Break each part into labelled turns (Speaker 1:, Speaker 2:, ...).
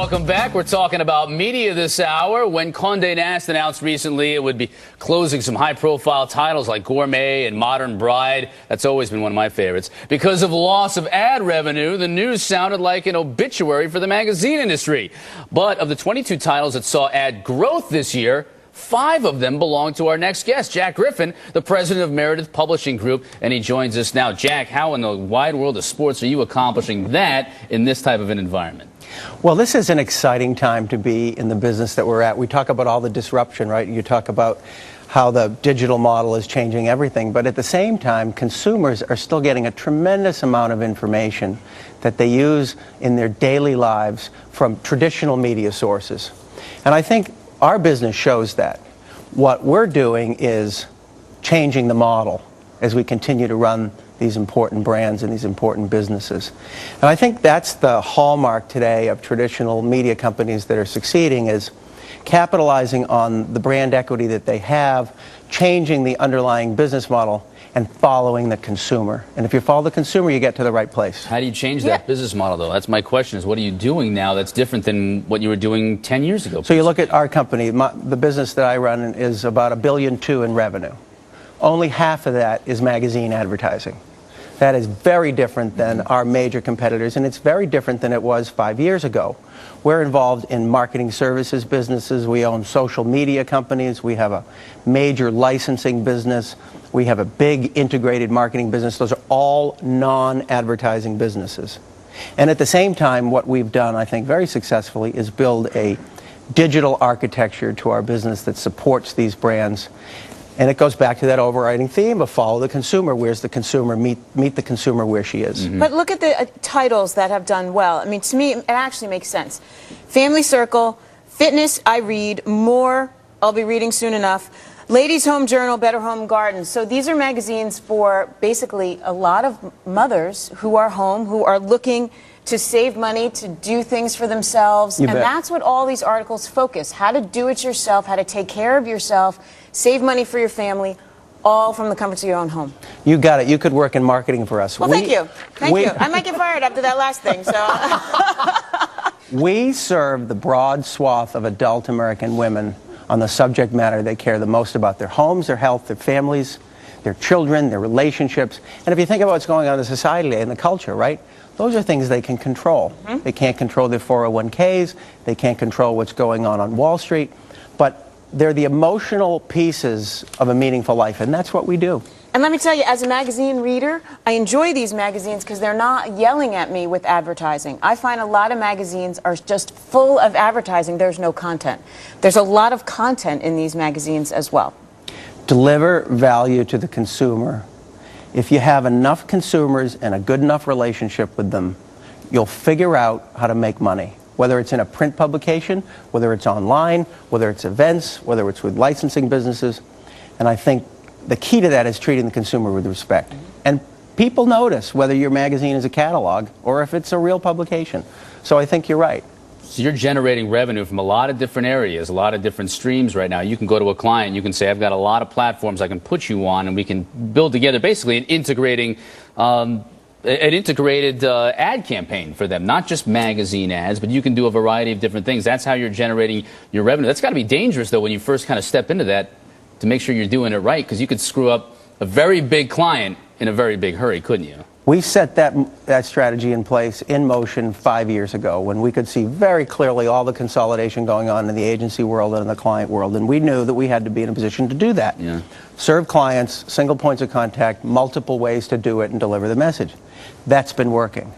Speaker 1: welcome back. We're talking about media this hour. When Condé Nast announced recently it would be closing some high-profile titles like Gourmet and Modern Bride, that's always been one of my favorites. Because of loss of ad revenue, the news sounded like an obituary for the magazine industry. But of the 22 titles that saw ad growth this year, 5 of them belong to our next guest, Jack Griffin, the president of Meredith Publishing Group, and he joins us now. Jack, how in the wide world of sports are you accomplishing that in this type of an environment?
Speaker 2: Well, this is an exciting time to be in the business that we're at. We talk about all the disruption, right? You talk about how the digital model is changing everything, but at the same time, consumers are still getting a tremendous amount of information that they use in their daily lives from traditional media sources. And I think our business shows that. What we're doing is changing the model as we continue to run these important brands and these important businesses. And I think that's the hallmark today of traditional media companies that are succeeding, is capitalizing on the brand equity that they have, changing the underlying business model, and following the consumer. And if you follow the consumer, you get to the right place.
Speaker 1: How do you change that business model, though? That's my question, is what are you doing now that's different than what you were doing 10 years ago?
Speaker 2: So you look at our company, the business that I run is about $1.2 billion in revenue. Only half of that is magazine advertising. That is very different than our major competitors, and it's very different than it was 5 years ago. We're involved in marketing services businesses. We own social media companies. We have a major licensing business. We have a big integrated marketing business. Those are all non-advertising businesses. And at the same time, what we've done, I think very successfully, is build a digital architecture to our business that supports these brands. And it goes back to that overriding theme of follow the consumer. Where's the consumer? Meet the consumer where she is.
Speaker 3: But look at the titles that have done well. I mean, to me, it actually makes sense. Family Circle, Fitness, I read, More, I'll be reading soon enough, Ladies Home Journal, Better Home Garden. So these are magazines for basically a lot of mothers who are home, who are looking to save money, to do things for themselves. And that's what all these articles focus. How to do it yourself, how to take care of yourself, save money for your family, all from the comforts of your own home.
Speaker 2: You got it. You could work in marketing for us.
Speaker 3: Well, thank you. Thank you. I might get fired after that last thing. So
Speaker 2: we serve the broad swath of adult American women on the subject matter they care the most about: their homes, their health, their families, their children, their relationships. And if you think about what's going on in society today and the culture, right? Those are things they can control. They can't control their 401ks. They can't control what's going on Wall Street. But they're the emotional pieces of a meaningful life, and that's what we do.
Speaker 3: And let me tell you, as a magazine reader, I enjoy these magazines because they're not yelling at me with advertising. I find a lot of magazines are just full of advertising. There's no content. There's a lot of content in these magazines as well.
Speaker 2: Deliver value to the consumer. If you have enough consumers and a good enough relationship with them, you'll figure out how to make money. Whether it's in a print publication, whether it's online, whether it's events, whether it's with licensing businesses. And I think the key to that is treating the consumer with respect. And people notice whether your magazine is a catalog or if it's a real publication. So I think you're right.
Speaker 1: So you're generating revenue from a lot of different areas, a lot of different streams right now. You can go to a client, you can say, I've got a lot of platforms I can put you on, and we can build together basically an integrated ad campaign for them. Not just magazine ads, but you can do a variety of different things. That's how you're generating your revenue. That's got to be dangerous, though, when you first kind of step into that, to make sure you're doing it right, because you could screw up a very big client in a very big hurry, couldn't you?
Speaker 2: We set that strategy in place, in motion, 5 years ago, when we could see very clearly all the consolidation going on in the agency world and in the client world, and we knew that we had to be in a position to do that. Serve clients, single points of contact, multiple ways to do it and deliver the message. That's been working.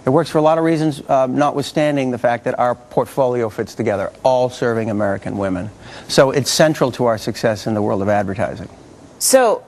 Speaker 2: It works for a lot of reasons, notwithstanding the fact that our portfolio fits together, all serving American women. So it's central to our success in the world of advertising.
Speaker 3: So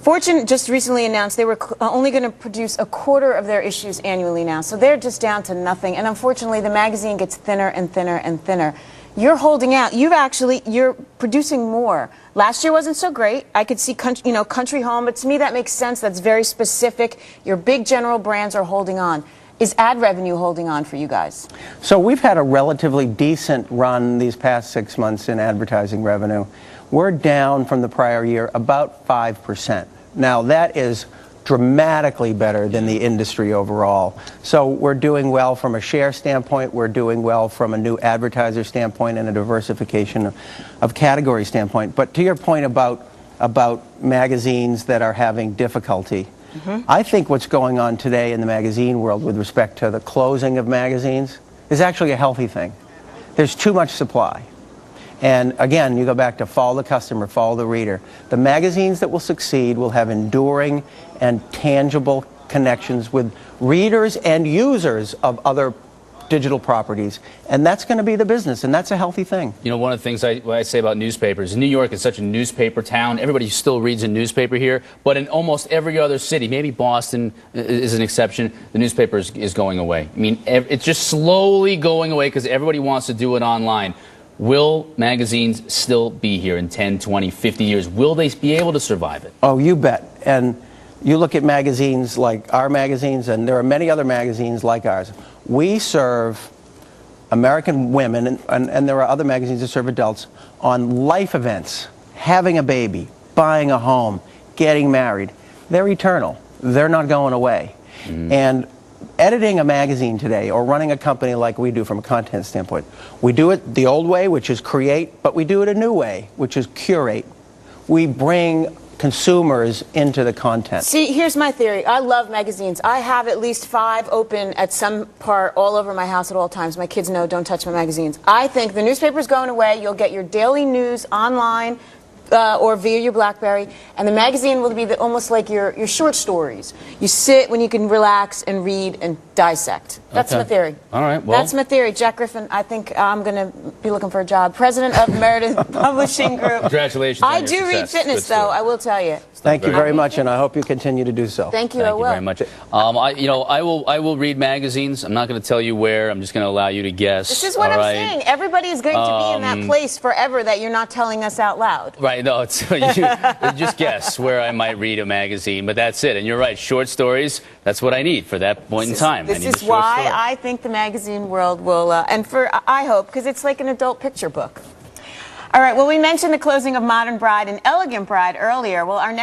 Speaker 3: Fortune just recently announced they were only going to produce a quarter of their issues annually now. So they're just down to nothing. And unfortunately, the magazine gets thinner and thinner and thinner. You're holding out. You're producing more. Last year wasn't so great. I could see Country Home, but to me that makes sense. That's very specific. Your big general brands are holding on. Is ad revenue holding on for you guys?
Speaker 2: So we've had a relatively decent run these past 6 months in advertising revenue. We're down from the prior year about 5%. Now that is dramatically better than the industry overall. So we're doing well from a share standpoint, we're doing well from a new advertiser standpoint and a diversification of category standpoint. But to your point about magazines that are having difficulty, I think what's going on today in the magazine world with respect to the closing of magazines is actually a healthy thing. There's too much supply. And again, you go back to follow the customer, follow the reader. The magazines that will succeed will have enduring and tangible connections with readers and users of other digital properties. And that's going to be the business, and that's a healthy thing.
Speaker 1: You know, one of the things I say about newspapers, New York is such a newspaper town. Everybody still reads a newspaper here, but in almost every other city, maybe Boston is an exception, the newspaper is going away. I mean, it's just slowly going away because everybody wants to do it online. Will magazines still be here in 10, 20, 50 years? Will they be able to survive it?
Speaker 2: Oh, you bet. And you look at magazines like our magazines, and there are many other magazines like ours. We serve American women, and there are other magazines that serve adults, on life events, having a baby, buying a home, getting married. They're eternal. They're not going away. And editing a magazine today, or running a company like we do from a content standpoint, we do it the old way, which is create, but we do it a new way, which is curate. We bring consumers into the content.
Speaker 3: See, here's my theory. I love magazines. I have at least 5 open at some part all over my house at all times. My kids know, don't touch my magazines. I think the newspaper's going away. You'll get your daily news online or via your BlackBerry, and the magazine will be almost like your short stories. You sit when you can relax and read and dissect. That's my theory.
Speaker 1: All right. Well,
Speaker 3: that's my theory. Jack Griffin, I think I'm going to be looking for a job. President of Meredith Publishing Group.
Speaker 1: Congratulations.
Speaker 3: I do read fitness, though, I will tell you.
Speaker 2: Thank you very much, and I hope you continue to do so.
Speaker 3: Thank you.
Speaker 1: Thank you
Speaker 3: I will.
Speaker 1: very much. I will read magazines. I'm not going to tell you where. I'm just going to allow you to guess.
Speaker 3: This is what I'm saying. Everybody is going to be in that place forever that you're not telling us out loud.
Speaker 1: Right. No, it's you just guess where I might read a magazine, but that's it. And you're right. Short stories. That's what I need for that point in time.
Speaker 3: This is why I think the magazine world will, I hope, because it's like an adult picture book. All right. Well, we mentioned the closing of Modern Bride and Elegant Bride earlier. Well, our next